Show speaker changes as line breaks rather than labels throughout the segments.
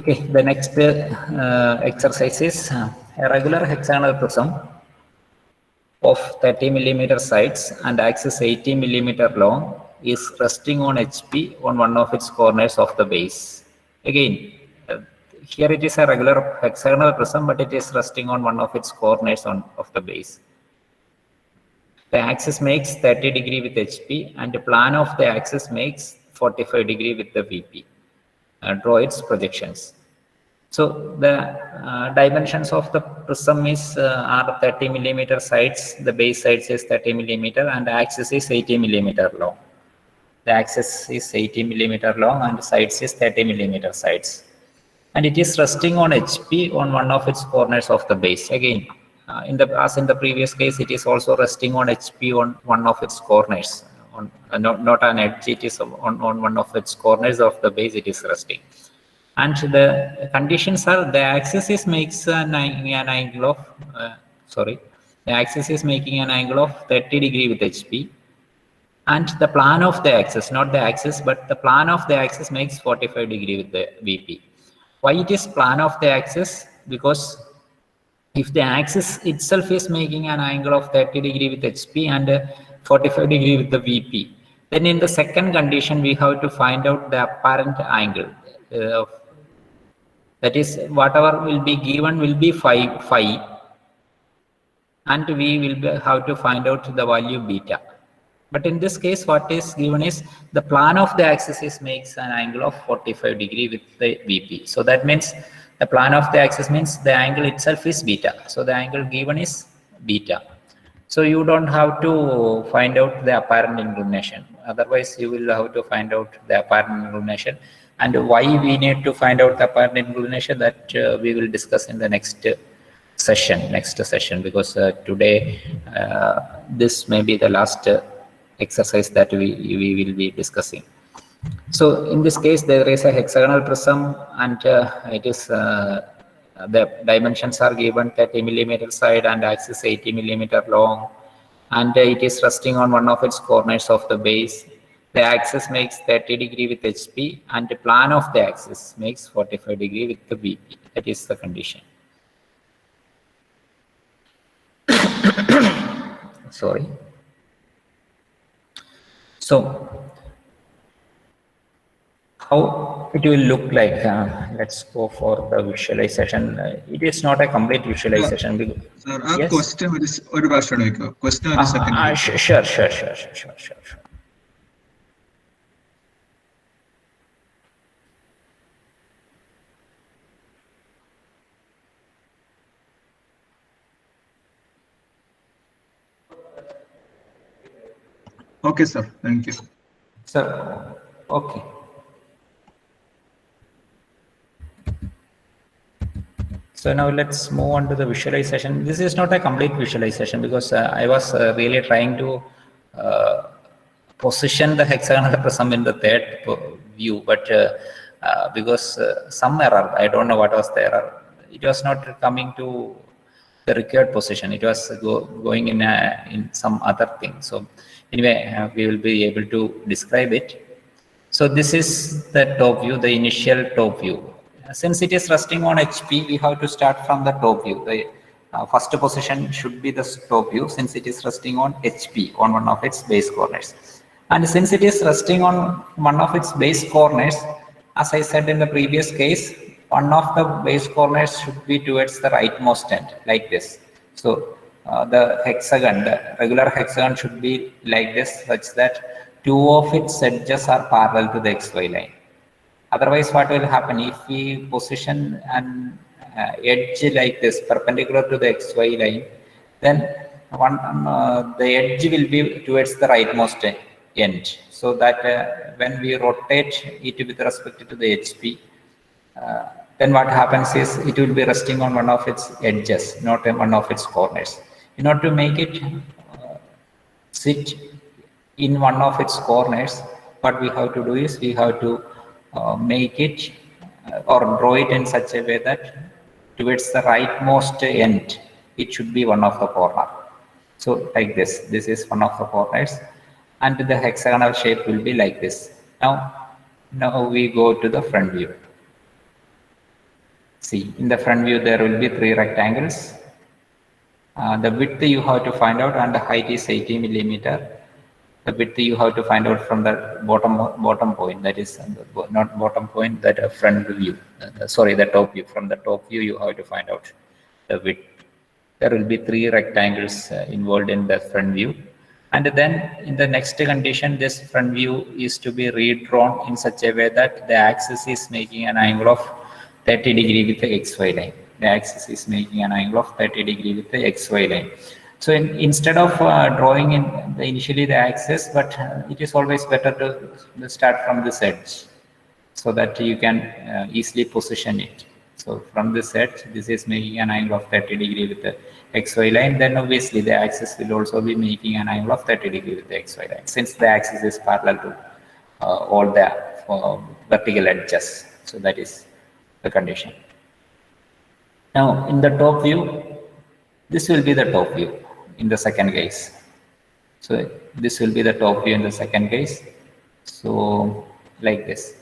Okay, the next exercise is a regular hexagonal prism of 30 millimeter sides and axis 80 millimeter long is resting on HP on one of its corners of the base. Again, here it is a regular hexagonal prism, but it is resting on one of its corners of the base. The axis makes 30° with HP and the plane of the axis makes 45° with the VP. Draw its projections. So the dimensions of the prism are 30 millimeter sides, the base sides is 30 millimeter and the axis is 80 millimeter long. The axis is 80 millimeter long and the sides is 30 millimeter sides. And it is resting on HP on one of its corners of the base. Again, as in the previous case, it is also resting on HP on one of its corners. Not an edge, it is on one of its corners of the base, it is resting. And the conditions are the axis is makes an angle of the axis is making an angle of 30° with HP, and the plane of the axis, not the axis but the plane of the axis makes 45° with the VP. Why it is plane of the axis? Because if the axis itself is making an angle of 30° with HP and 45° with the VP, then in the second condition we have to find out the apparent angle. That is, whatever will be given will be phi, and we will have to find out the value beta. But in this case, what is given is the plane of the axis makes an angle of 45° with the VP. So that means the plane of the axis means the angle itself is beta. So the angle given is beta. So you don't have to find out the apparent inclination. Otherwise, you will have to find out the apparent inclination. And why we need to find out the apparent inclination, that we will discuss in the next session, because today this may be the last exercise that we will be discussing. So in this case, there is a hexagonal prism, and it is the dimensions are given 30 millimeter side and axis 80 millimeter long, and it is resting on one of its corners of the base. The axis makes 30° with HP and the plane of the axis makes 45° with the VP. That is the condition. Sorry. So how it will look like? Let's go for the visualization. It is not a complete visualization.
Sir, yes? Question is question second.
Sure.
Okay, sir. Thank you.
Sir, okay. So now let's move on to the visualization. This is not a complete visualization because I was really trying to position the hexagonal prism in the third view, but because some error, I don't know what was the error, it was not coming to the required position. It was going in some other thing. So anyway, we will be able to describe it. So this is the top view, the initial top view. Since it is resting on HP, we have to start from the top view. The first position should be the top view, since it is resting on HP, on one of its base corners. And since it is resting on one of its base corners, as I said in the previous case, one of the base corners should be towards the rightmost end, like this. So the hexagon, the regular hexagon should be like this, such that two of its edges are parallel to the XY line. Otherwise, what will happen if we position an edge like this, perpendicular to the XY line, then the edge will be towards the rightmost end. So that when we rotate it with respect to the HP, then what happens is it will be resting on one of its edges, not one of its corners. In order to make it sit in one of its corners, what we have to do is we have to make it or draw it in such a way that towards the rightmost end, it should be one of the corner. So like this is one of the corners, and the hexagonal shape will be like this. Now we go to the front view. See, in the front view, there will be 3 rectangles. The width you have to find out, and the height is 80 millimeter. The width you have to find out from the bottom point, that is not bottom point, that front view. Sorry, the top view. From the top view, you have to find out the width. There will be 3 rectangles involved in the front view. And then in the next condition, this front view is to be redrawn in such a way that the axis is making an angle of 30 degree with the XY line. The axis is making an angle of 30 degree with the XY line. So instead of drawing in initially the axis, but it is always better to start from this edge, so that you can easily position it. So from this edge, this is making an angle of 30 degree with the XY line. Then obviously the axis will also be making an angle of 30 degree with the XY line, since the axis is parallel to all the vertical edges. So that is the condition. Now in the top view, this will be the top view in the second case. So this will be the top view in the second case. So like this.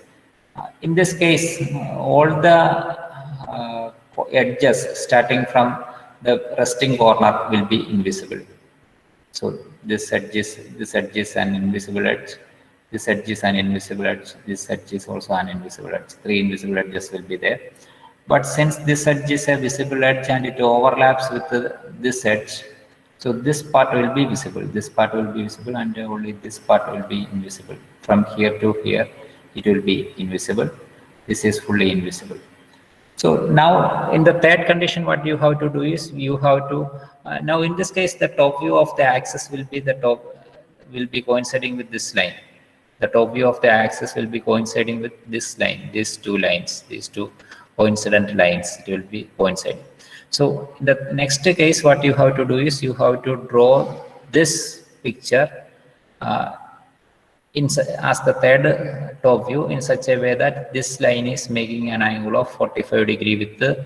In this case, all the edges starting from the resting corner will be invisible. So this edge is an invisible edge. This edge is an invisible edge. This edge is also an invisible edge. 3 invisible edges will be there. But since this edge is a visible edge and it overlaps with this edge, so this part will be visible. This part will be visible, and only this part will be invisible. From here to here, it will be invisible. This is fully invisible. So now in the third condition, what you have to do is you have to now in this case, the top view of the axis will be coinciding with this line. The top view of the axis will be coinciding with this line, these 2 lines, these 2 coincident lines. It will be coinciding. So in the next case, what you have to do is you have to draw this picture as the third top view in such a way that this line is making an angle of 45 degree with the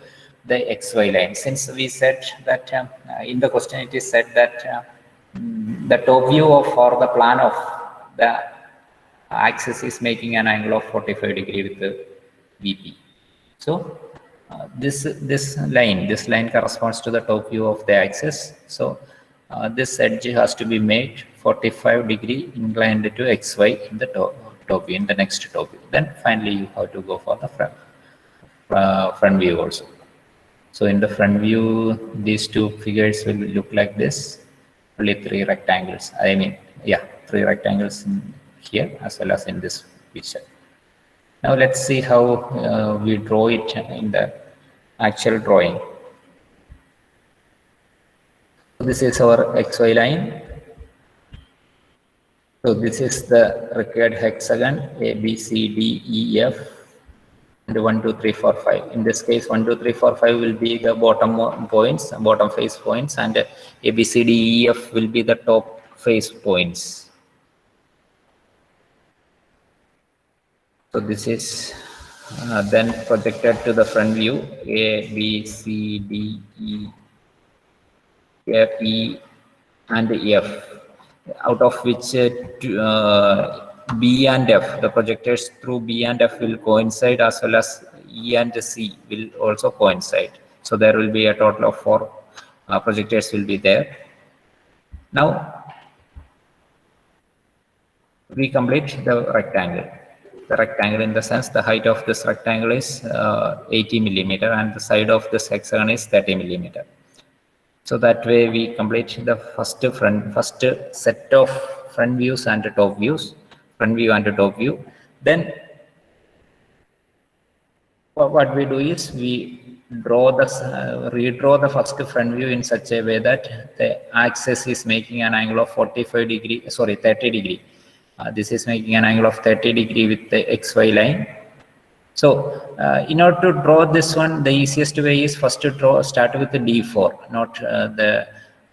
XY line. Since we said that in the question it is said that the top view or the plan of the axis is making an angle of 45 degree with the VP. So this line corresponds to the top view of the axis. So this edge has to be made 45 degree inclined to XY in the top view, in the next top view. Then finally you have to go for the front view also. So in the front view, these 2 figures will look like this. Only 3 rectangles. 3 rectangles in here as well as in this picture. Now let's see how we draw it in the actual drawing. This is our XY line. So this is the required hexagon A, B, C, D, E, F, and 1, 2, 3, 4, 5. In this case, 1, 2, 3, 4, 5 will be the bottom face points, and A, B, C, D, E, F will be the top face points. So this is then projected to the front view. A, B, C, D, E, F, E, and F, out of which B and F, the projectors through B and F will coincide, as well as E and C will also coincide. So there will be a total of 4 projectors will be there. Now we complete the rectangle. The rectangle, in the sense the height of this rectangle is 80 millimeter and the side of this hexagon is 30 millimeter. So that way we complete the first set of front views and top views, front view and top view. Then what we do is we redraw the first front view in such a way that the axis is making an angle of 30 degree. This is making an angle of 30 degree with the XY line. So in order to draw this one, the easiest way is first to start with the D4, not the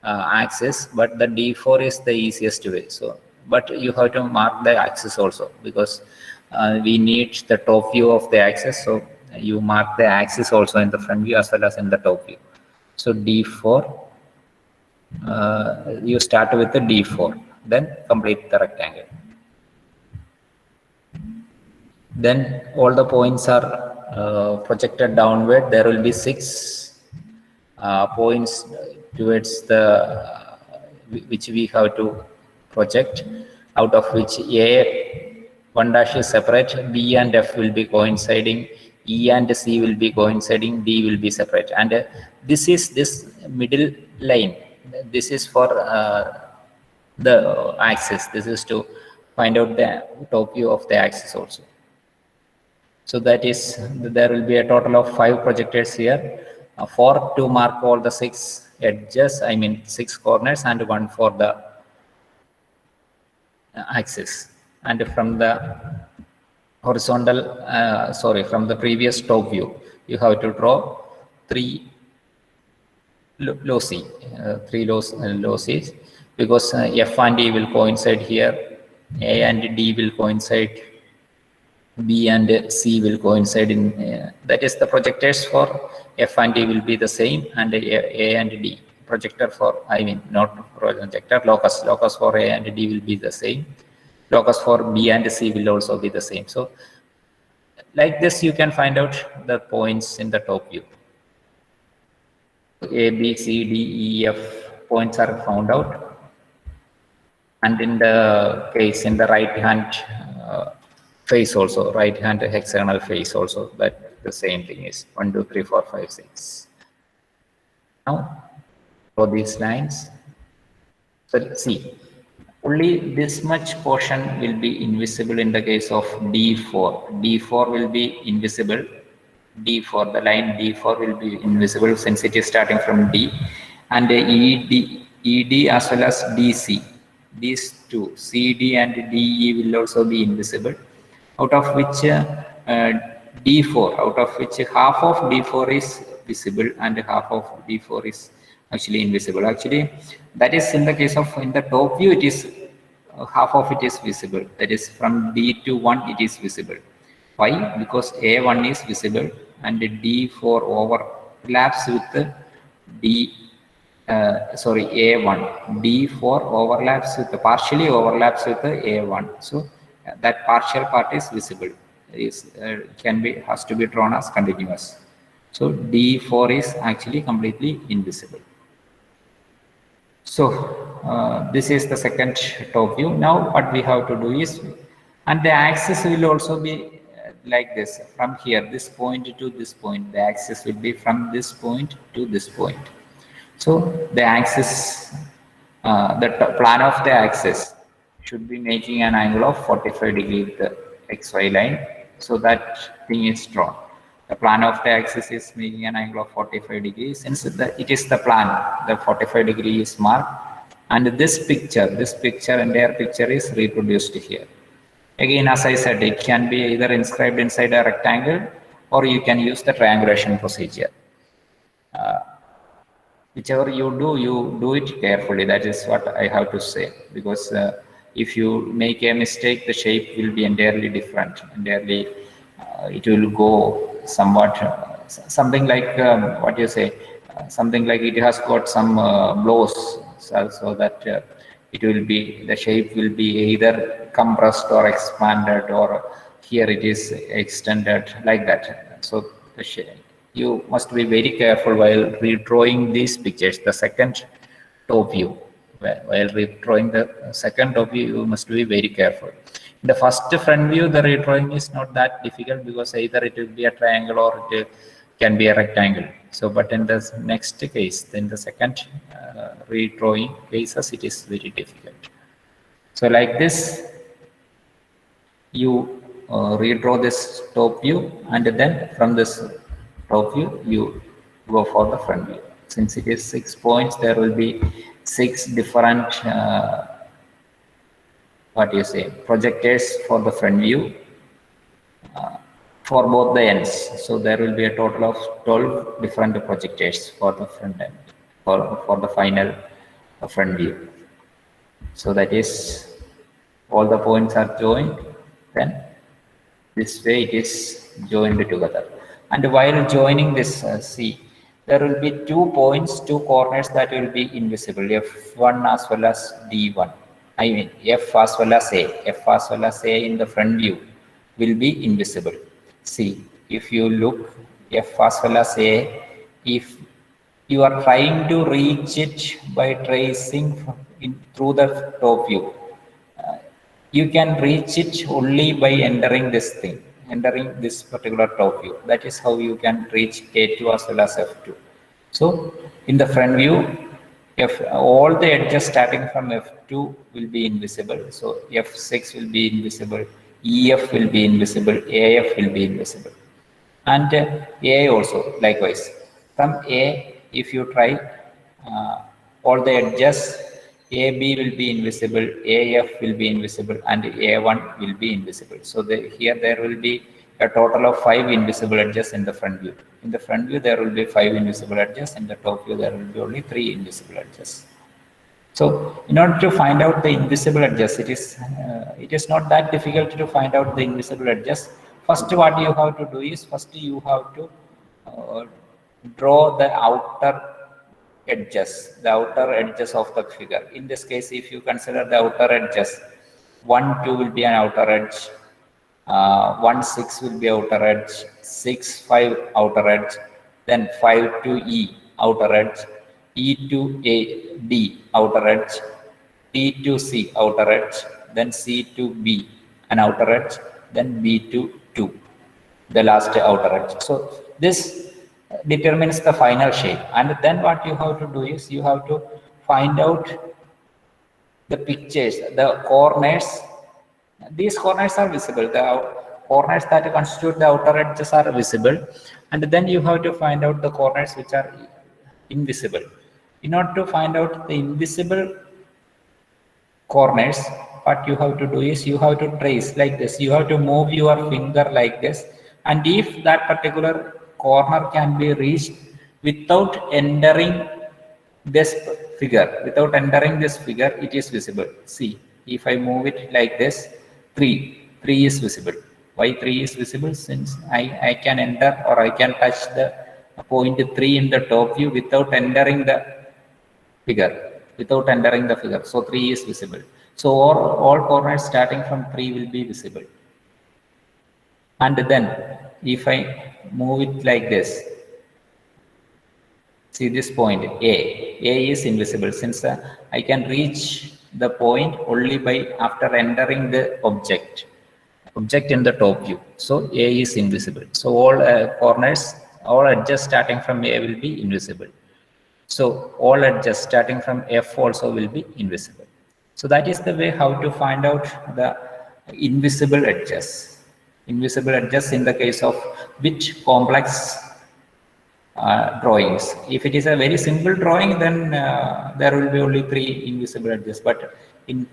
axis, but the D4 is the easiest way. So, but you have to mark the axis also, because we need the top view of the axis. So you mark the axis also in the front view as well as in the top view. So D4, you start with the D4, then complete the rectangle. then all the points are projected downward. There will be 6 points towards the which we have to project, out of which A1 dash is separate, B and F will be coinciding, E and C will be coinciding, D will be separate, and this is this middle line. This is for the axis. This is to find out the top view of the axis also. So that is, there will be a total of 5 projectors here, 4 to mark all the 6 edges, I mean 6 corners, and 1 for the axis. And from the horizontal, from the previous top view, you have to draw 3 loci, 3 locis, because F and E will coincide here, A and D will coincide, B and C will coincide in, that is the projectors for F and D will be the same, and A and D projector for, I mean not projector, locus for A and D will be the same, locus for B and C will also be the same. So like this you can find out the points in the top view. A, B, C, D, E, F points are found out, and in the case in the right hand face also, right hand hexagonal face also, that the same thing is 1, 2, 3, 4, 5, 6. Now for these lines, so see, only this much portion will be invisible in the case of D4. D4 will be invisible. D4, the line D4 will be invisible since it is starting from D, and ED as well as DC. These two, CD and DE will also be invisible, out of which D4, out of which half of D4 is visible and half of D4 is actually invisible. Actually, that is in the case of, in the top view, it is half of it is visible. That is from D to 1 it is visible. Why? Because A1 is visible and D4 overlaps with A1. D4 overlaps with, partially overlaps with A1. So that partial part is visible. Has to be drawn as continuous. So D4 is actually completely invisible. So this is the second top view. Now what we have to do is, and the axis will also be like this, from here, this point to this point, the axis will be from this point to this point. So the axis, the plan of the axis should be making an angle of 45 degree with the XY line. So that thing is drawn. The plan of the axis is making an angle of 45 degrees. Since it is the plan, the 45 degree is marked, and this entire picture is reproduced here. Again, as I said, it can be either inscribed inside a rectangle, or you can use the triangulation procedure. Whichever you do it carefully. That is what I have to say, because if you make a mistake, the shape will be entirely different. It will go somewhat something like what you say, something like it has got some blows, so that it will be, the shape will be either compressed or expanded, or here it is extended, like that. So the shape, you must be very careful while redrawing these pictures. The second top view, while redrawing the second top view, you must be very careful. In the first front view, the redrawing is not that difficult, because either it will be a triangle or it can be a rectangle. So, but in the next case, in the second redrawing cases, it is very difficult. So like this, you redraw this top view, and then from this top view, you go for the front view. Since it is 6 points, there will be 6 different projectors for the front view for both the ends. So there will be a total of 12 different projectors for the front end, for the final front view. So that is, all the points are joined, then this way it is joined together. And while joining this, see, there will be 2 points, 2 corners that will be invisible, F1 as well as D1. I mean F as well as A in the front view, will be invisible. See, if you look F as well as A, if you are trying to reach it by tracing through the top view, you can reach it only by entering this thing, entering this particular top view. That is how you can reach A2 as well as F2. So in the front view, if all the edges starting from F2 will be invisible, so F6 will be invisible, EF will be invisible, AF will be invisible, and A also likewise. From A, if you try, all the edges AB will be invisible, AF will be invisible, and A1 will be invisible. So here there will be a total of 5 invisible edges in the front view. In the front view there will be 5 invisible edges. In the top view there will be only 3 invisible edges. So in order to find out the invisible edges, it is not that difficult to find out the invisible edges. First, what you have to do is, first you have to draw the outer edges, of the figure. In this case, if you consider the outer edges, 1, 2 will be an outer edge, 1, 6 will be outer edge, 6, 5 outer edge, then 5 to E outer edge, E to A, D outer edge, T to C outer edge, then C to B an outer edge, then B to 2, the last outer edge. So this determines the final shape, and then what you have to do is you have to find out the pictures, the corners. These corners are visible, the corners that constitute the outer edges are visible, and then you have to find out the corners which are invisible. In order to find out the invisible corners, what you have to do is you have to trace like this. You have to move your finger like this, and if that particular corner can be reached without entering this figure, it is visible. See, if I move it like this, 3 is visible. Why 3 is visible? Since I can enter, or I can touch the point 3 in the top view without entering the figure. So 3 is visible. So all corners starting from 3 will be visible. And then if I move it like this, see this point A is invisible, since I can reach the point only by after entering the object in the top view. So A is invisible. So all corners, all edges starting from A will be invisible. So all edges starting from F also will be invisible. So that is the way how to find out the invisible edges. Invisible edges in the case of which complex drawings. If it is a very simple drawing, then there will be only 3 invisible edges. But in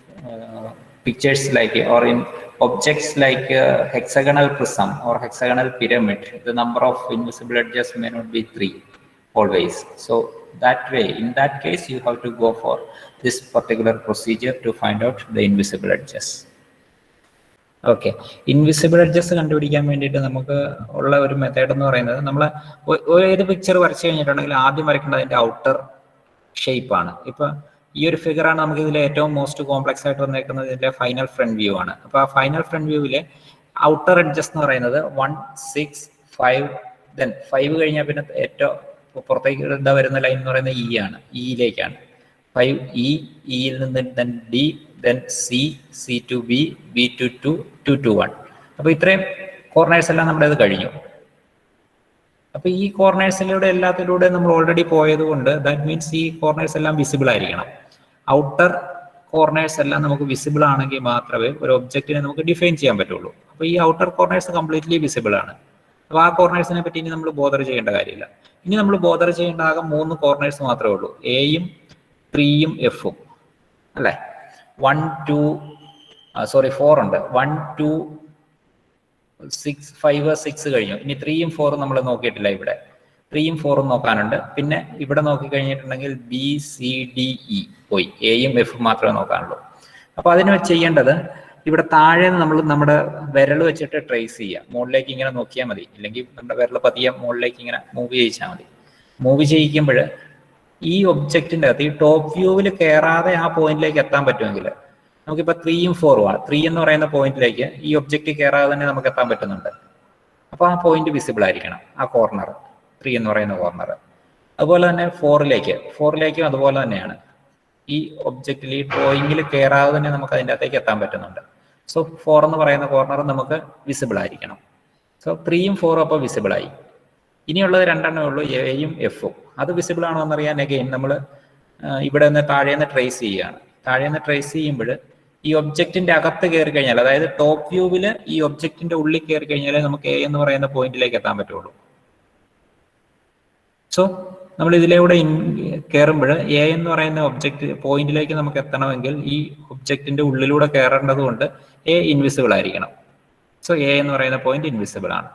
pictures like, or in objects like hexagonal prism or hexagonal pyramid, the number of invisible edges may not be 3 always. So that way, in that case, you have to go for this particular procedure to find out the invisible edges. Okay, invisible edges കണ്ടുപിടിക്കാൻ വേണ്ടിയിട്ട് നമുക്ക് ഉള്ള ഒരു method എന്ന് പറയുന്നത്, നമ്മൾ ഏത് picture വരച്ചു കഴിഞ്ഞിട്ടുണ്ടെങ്കിൽ ആദ്യം വരയ്ക്കേണ്ടത് അതിൻ്റെ ഔട്ടർ ഷേപ്പാണ്. ഇപ്പം ഈ ഒരു ഫിഗറാണ് നമുക്ക് ഇതിൽ ഏറ്റവും മോസ്റ്റ് കോംപ്ലക്സ് ആയിട്ട് വന്നേക്കുന്നത്, ഇതിൻ്റെ ഫൈനൽ ഫ്രണ്ട് വ്യൂ ആണ്. അപ്പോൾ ആ ഫൈനൽ ഫ്രണ്ട് വ്യൂവിലെ ഔട്ടർ എഡ്ജസ് എന്ന് പറയുന്നത് 1, 6, 5, ദെൻ 5 കഴിഞ്ഞാൽ പിന്നെ ഏറ്റവും പുറത്തേക്ക് എന്താ വരുന്ന ലൈൻ എന്ന് പറയുന്നത് ഇ ആണ്, ഇയിലേക്കാണ്. 5 ഇയിൽ നിന്ന് then D, then C to B, B to 2, 2 to 1. അപ്പോൾ ഇത്രയും കോർണേഴ്സ് എല്ലാം നമ്മുടെ ഇത് കഴിഞ്ഞു. അപ്പോൾ ഈ കോർണേഴ്സിലൂടെ എല്ലാത്തിലൂടെ നമ്മൾ ഓൾറെഡി പോയത് കൊണ്ട് ദാറ്റ് മീൻസ് ഈ കോർണേഴ്സ് എല്ലാം വിസിബിൾ ആയിരിക്കണം. ഔട്ടർ കോർണേഴ്സ് എല്ലാം നമുക്ക് വിസിബിൾ ആണെങ്കിൽ മാത്രമേ ഒരു ഒബ്ജക്റ്റിനെ നമുക്ക് ഡിഫൈൻ ചെയ്യാൻ പറ്റുള്ളൂ. അപ്പോൾ ഈ ഔട്ടർ കോർണേഴ്സ് കംപ്ലീറ്റ്ലി വിസിബിൾ ആണ്. അപ്പോൾ ആ കോർണേഴ്സിനെ പറ്റി ഇനി നമ്മൾ ബോദർ ചെയ്യേണ്ട കാര്യമില്ല. ഇനി നമ്മൾ ബോദർ ചെയ്യേണ്ട ആകെ 3 കോർണേഴ്സ് മാത്രമേ ഉള്ളൂ, എയും 3യും എഫും അല്ലേ. 1, 2, 4 ഉണ്ട്. 1, 2, 6, 5, 6 കഴിഞ്ഞു. ഇനി 3യും 4ഉം നമ്മൾ നോക്കിയിട്ടില്ല. ഇവിടെ 3യും 4ഉം നോക്കാനുണ്ട്. പിന്നെ ഇവിടെ നോക്കിക്കഴിഞ്ഞിട്ടുണ്ടെങ്കിൽ B, C, D, E പോയി, എയും എഫും മാത്രമേ നോക്കാനുള്ളൂ. അപ്പോൾ അതിന് ചെയ്യേണ്ടത്, ഇവിടെ താഴെ നമ്മൾ നമ്മുടെ വിരൽ വെച്ചിട്ട് ട്രേസ് ചെയ്യുക. മുകളിലേക്ക് ഇങ്ങനെ നോക്കിയാൽ മതി, ഇല്ലെങ്കിൽ നമ്മുടെ വിരൽ പതിയെ മുകളിലേക്ക് ഇങ്ങനെ മൂവ് ചെയ്യിച്ചാൽ മതി. മൂവ് ചെയ്യിക്കുമ്പോൾ ഈ ഒബ്ജക്റ്റിൻ്റെ അകത്ത് ഈ ടോപ്പ് വ്യൂവിൽ കയറാതെ ആ പോയിന്റിലേക്ക് എത്താൻ പറ്റുമെങ്കിൽ നമുക്കിപ്പോൾ 3യും 4ഉം ആണ്. 3 എന്ന് പറയുന്ന പോയിന്റിലേക്ക് ഈ ഒബ്ജക്റ്റ് കയറാതെ തന്നെ നമുക്ക് എത്താൻ പറ്റുന്നുണ്ട്. അപ്പോൾ ആ പോയിന്റ് വിസിബിൾ ആയിരിക്കണം, ആ കോർണർ 3 എന്ന് പറയുന്ന കോർണർ. അതുപോലെ തന്നെ 4ലേക്കും അതുപോലെ തന്നെയാണ്. ഈ ഒബ്ജക്റ്റിൽ ഈ ഡ്രോയിങ്ങിൽ കയറാതെ തന്നെ നമുക്ക് അതിൻ്റെ അകത്തേക്ക് എത്താൻ പറ്റുന്നുണ്ട്. സോ 4 എന്ന് പറയുന്ന കോർണർ നമുക്ക് വിസിബിൾ ആയിരിക്കണം. സോ 3യും 4ഉം അപ്പോൾ വിസിബിൾ ആയി. ഇനിയുള്ളത് രണ്ടെണ്ണമേ ഉള്ളൂ, എയും എഫും. അത് വിസിബിൾ ആണോ എന്നറിയാൻ അഗെയിൻ നമ്മൾ ഇവിടെ നിന്ന് താഴേന്ന് ട്രേസ് ചെയ്യുകയാണ്. താഴേന്ന് ട്രേസ് ചെയ്യുമ്പോൾ ഈ ഒബ്ജക്റ്റിന്റെ അകത്ത് കയറി കഴിഞ്ഞാൽ, അതായത് ടോപ്പ് വ്യൂവിൽ ഈ ഒബ്ജക്റ്റിന്റെ ഉള്ളിൽ കയറി കഴിഞ്ഞാലേ നമുക്ക് എ എന്ന് പറയുന്ന പോയിന്റിലേക്ക് എത്താൻ പറ്റുള്ളൂ. സോ നമ്മൾ ഇതിലൂടെ കയറുമ്പോൾ എ എന്ന് പറയുന്ന ഒബ്ജക്റ്റ് പോയിന്റിലേക്ക് നമുക്ക് എത്തണമെങ്കിൽ ഈ ഒബ്ജക്റ്റിന്റെ ഉള്ളിലൂടെ കയറേണ്ടത് കൊണ്ട് എ ഇൻവിസിബിൾ ആയിരിക്കണം. സോ എ എന്ന് പറയുന്ന പോയിന്റ് ഇൻവിസിബിൾ ആണ്.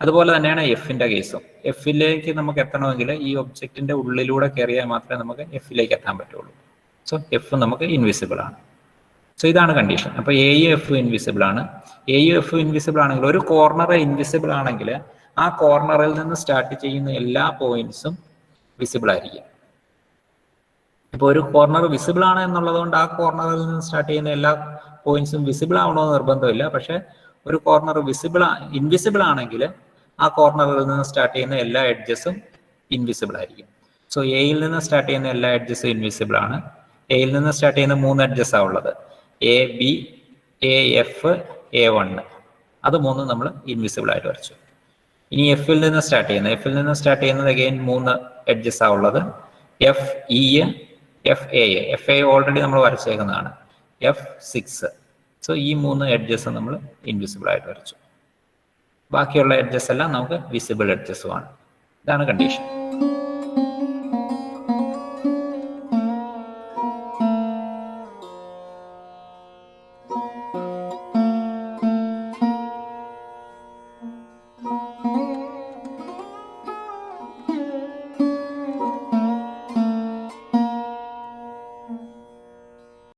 അതുപോലെ തന്നെയാണ് എഫിന്റെ കേസും. എഫിലേക്ക് നമുക്ക് എത്തണമെങ്കിൽ ഈ ഒബ്ജക്റ്റിന്റെ ഉള്ളിലൂടെ കയറിയാൽ മാത്രമേ നമുക്ക് എഫിലേക്ക് എത്താൻ പറ്റുള്ളൂ. സോ എഫ് നമുക്ക് ഇൻവിസിബിൾ ആണ്. സോ ഇതാണ് കണ്ടീഷൻ. അപ്പോൾ എയും എഫും ഇൻവിസിബിൾ ആണ്. എയും എഫും ഇൻവിസിബിൾ ആണെങ്കിൽ, ഒരു കോർണർ ഇൻവിസിബിൾ ആണെങ്കിൽ ആ കോർണറിൽ നിന്ന് സ്റ്റാർട്ട് ചെയ്യുന്ന എല്ലാ പോയിന്റ്സും വിസിബിൾ ആയിരിക്കും. ഇപ്പോൾ ഒരു കോർണർ വിസിബിൾ ആണ് എന്നുള്ളത് കൊണ്ട് ആ കോർണറിൽ നിന്ന് സ്റ്റാർട്ട് ചെയ്യുന്ന എല്ലാ പോയിന്റ്സും വിസിബിൾ ആവണമെന്ന് നിർബന്ധമില്ല. പക്ഷെ ഒരു കോർണർ ഇൻവിസിബിൾ ആണെങ്കിൽ ആ കോർണറിൽ നിന്ന് സ്റ്റാർട്ട് ചെയ്യുന്ന എല്ലാ എഡ്ജസും ഇൻവിസിബിൾ ആയിരിക്കും. സോ എയിൽ നിന്ന് സ്റ്റാർട്ട് ചെയ്യുന്ന എല്ലാ എഡ്ജസും ഇൻവിസിബിൾ ആണ്. എയിൽ നിന്ന് സ്റ്റാർട്ട് ചെയ്യുന്ന 3 എഡ്ജസാണ് ഉള്ളത്, A B A F A1. അത് 3 നമ്മൾ ഇൻവിസിബിൾ ആയിട്ട് വരച്ചു. ഇനി എഫിൽ നിന്ന് സ്റ്റാർട്ട് ചെയ്യുന്നത് അഗെയിൻ 3 എഡ്ജസാണ് ഉള്ളത്, F E F A already നമ്മൾ വരച്ചേക്കുന്നതാണ്, F6. സോ ഈ 3 എഡ്ജസ് നമ്മൾ ഇൻവിസിബിൾ ആയിട്ട് വരച്ചു. ബാക്കിയുള്ള എഡ്ജസ് എല്ലാം നമുക്ക് വിസിബിൾ എഡ്ജസുമാണ്. ഇതാണ് കണ്ടീഷൻ.